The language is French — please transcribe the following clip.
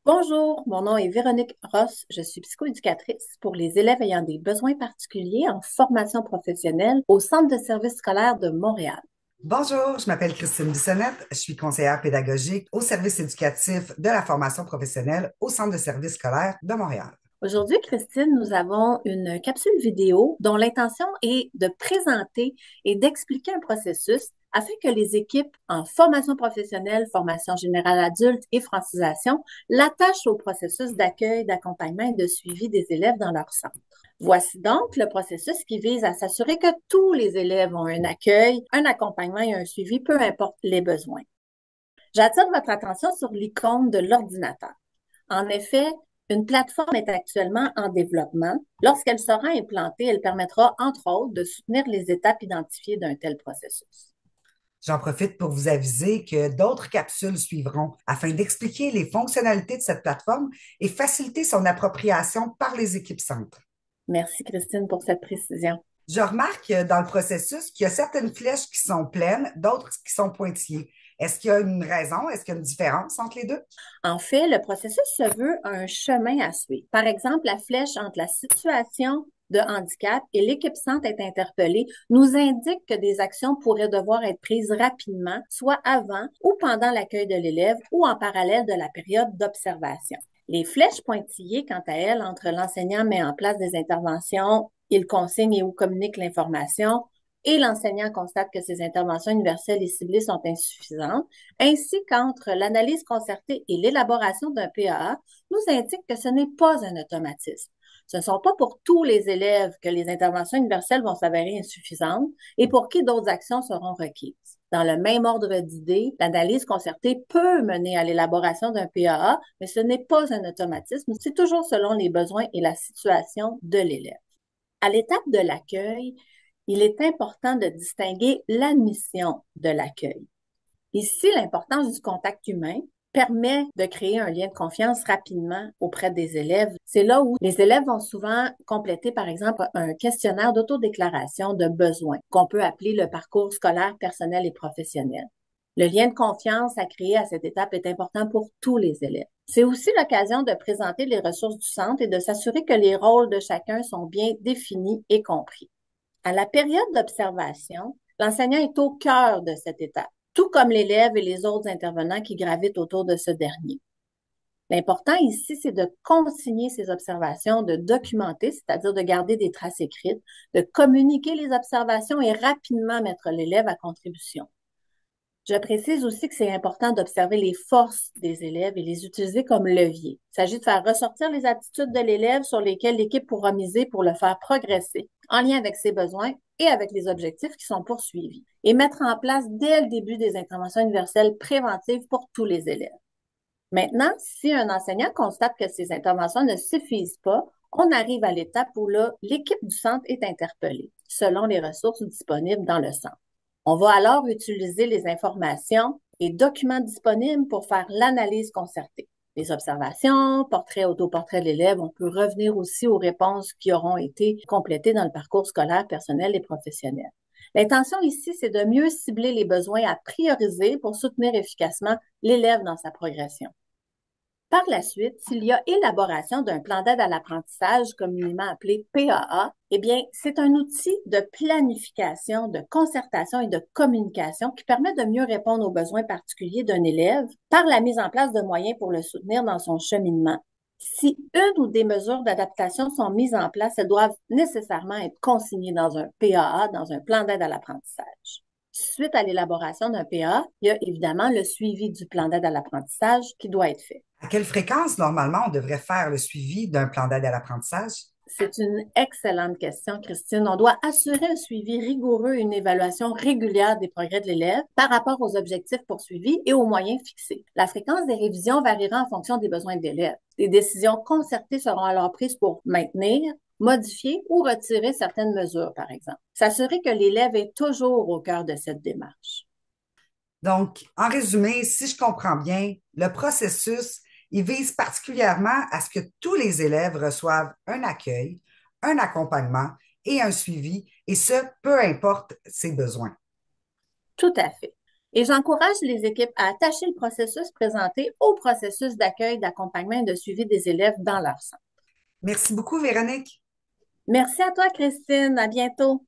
Bonjour, mon nom est Véronique Ross. Je suis psychoéducatrice pour les élèves ayant des besoins particuliers en formation professionnelle au Centre de services scolaires de Montréal. Bonjour, je m'appelle Christine Bissonnette, je suis conseillère pédagogique au service éducatif de la formation professionnelle au Centre de services scolaires de Montréal. Aujourd'hui, Christine, nous avons une capsule vidéo dont l'intention est de présenter et d'expliquer un processus afin que les équipes en formation professionnelle, formation générale adulte et francisation l'attachent au processus d'accueil, d'accompagnement et de suivi des élèves dans leur centre. Voici donc le processus qui vise à s'assurer que tous les élèves ont un accueil, un accompagnement et un suivi, peu importe les besoins. J'attire votre attention sur l'icône de l'ordinateur. En effet, une plateforme est actuellement en développement. Lorsqu'elle sera implantée, elle permettra, entre autres, de soutenir les étapes identifiées d'un tel processus. J'en profite pour vous aviser que d'autres capsules suivront afin d'expliquer les fonctionnalités de cette plateforme et faciliter son appropriation par les équipes centres. Merci, Christine, pour cette précision. Je remarque dans le processus qu'il y a certaines flèches qui sont pleines, d'autres qui sont pointillées. Est-ce qu'il y a une raison? Est-ce qu'il y a une différence entre les deux? En fait, le processus se veut un chemin à suivre. Par exemple, la flèche entre la situation de handicap et l'équipe centre est interpellée nous indique que des actions pourraient devoir être prises rapidement, soit avant ou pendant l'accueil de l'élève ou en parallèle de la période d'observation. Les flèches pointillées, quant à elles, entre l'enseignant met en place des interventions, il consigne et ou communique l'information, et l'enseignant constate que ces interventions universelles et ciblées sont insuffisantes, ainsi qu'entre l'analyse concertée et l'élaboration d'un PAA, nous indique que ce n'est pas un automatisme. Ce ne sont pas pour tous les élèves que les interventions universelles vont s'avérer insuffisantes et pour qui d'autres actions seront requises. Dans le même ordre d'idées, l'analyse concertée peut mener à l'élaboration d'un PAA, mais ce n'est pas un automatisme, c'est toujours selon les besoins et la situation de l'élève. À l'étape de l'accueil, il est important de distinguer l'admission de l'accueil. Ici, l'importance du contact humain permet de créer un lien de confiance rapidement auprès des élèves. C'est là où les élèves vont souvent compléter, par exemple, un questionnaire d'autodéclaration de besoins, qu'on peut appeler le parcours scolaire personnel et professionnel. Le lien de confiance à créer à cette étape est important pour tous les élèves. C'est aussi l'occasion de présenter les ressources du centre et de s'assurer que les rôles de chacun sont bien définis et compris. À la période d'observation, l'enseignant est au cœur de cette étape, tout comme l'élève et les autres intervenants qui gravitent autour de ce dernier. L'important ici, c'est de consigner ces observations, de documenter, c'est-à-dire de garder des traces écrites, de communiquer les observations et rapidement mettre l'élève à contribution. Je précise aussi que c'est important d'observer les forces des élèves et les utiliser comme levier. Il s'agit de faire ressortir les attitudes de l'élève sur lesquelles l'équipe pourra miser pour le faire progresser, en lien avec ses besoins et avec les objectifs qui sont poursuivis, et mettre en place dès le début des interventions universelles préventives pour tous les élèves. Maintenant, si un enseignant constate que ces interventions ne suffisent pas, on arrive à l'étape où là, l'équipe du centre est interpellée, selon les ressources disponibles dans le centre. On va alors utiliser les informations et documents disponibles pour faire l'analyse concertée. Les observations, portraits, autoportraits de l'élève, on peut revenir aussi aux réponses qui auront été complétées dans le parcours scolaire personnel et professionnel. L'intention ici, c'est de mieux cibler les besoins à prioriser pour soutenir efficacement l'élève dans sa progression. Par la suite, s'il y a élaboration d'un plan d'aide à l'apprentissage, communément appelé PAA, eh bien, c'est un outil de planification, de concertation et de communication qui permet de mieux répondre aux besoins particuliers d'un élève par la mise en place de moyens pour le soutenir dans son cheminement. Si une ou des mesures d'adaptation sont mises en place, elles doivent nécessairement être consignées dans un PAA, dans un plan d'aide à l'apprentissage. Suite à l'élaboration d'un PA, il y a évidemment le suivi du plan d'aide à l'apprentissage qui doit être fait. À quelle fréquence, normalement, on devrait faire le suivi d'un plan d'aide à l'apprentissage? C'est une excellente question, Christine. On doit assurer un suivi rigoureux et une évaluation régulière des progrès de l'élève par rapport aux objectifs poursuivis et aux moyens fixés. La fréquence des révisions variera en fonction des besoins de l'élève. Des décisions concertées seront alors prises pour maintenir, modifier ou retirer certaines mesures, par exemple. S'assurer que l'élève est toujours au cœur de cette démarche. Donc, en résumé, si je comprends bien, le processus, il vise particulièrement à ce que tous les élèves reçoivent un accueil, un accompagnement et un suivi, et ce, peu importe ses besoins. Tout à fait. Et j'encourage les équipes à attacher le processus présenté au processus d'accueil, d'accompagnement et de suivi des élèves dans leur centre. Merci beaucoup, Véronique. Merci à toi, Christine. À bientôt.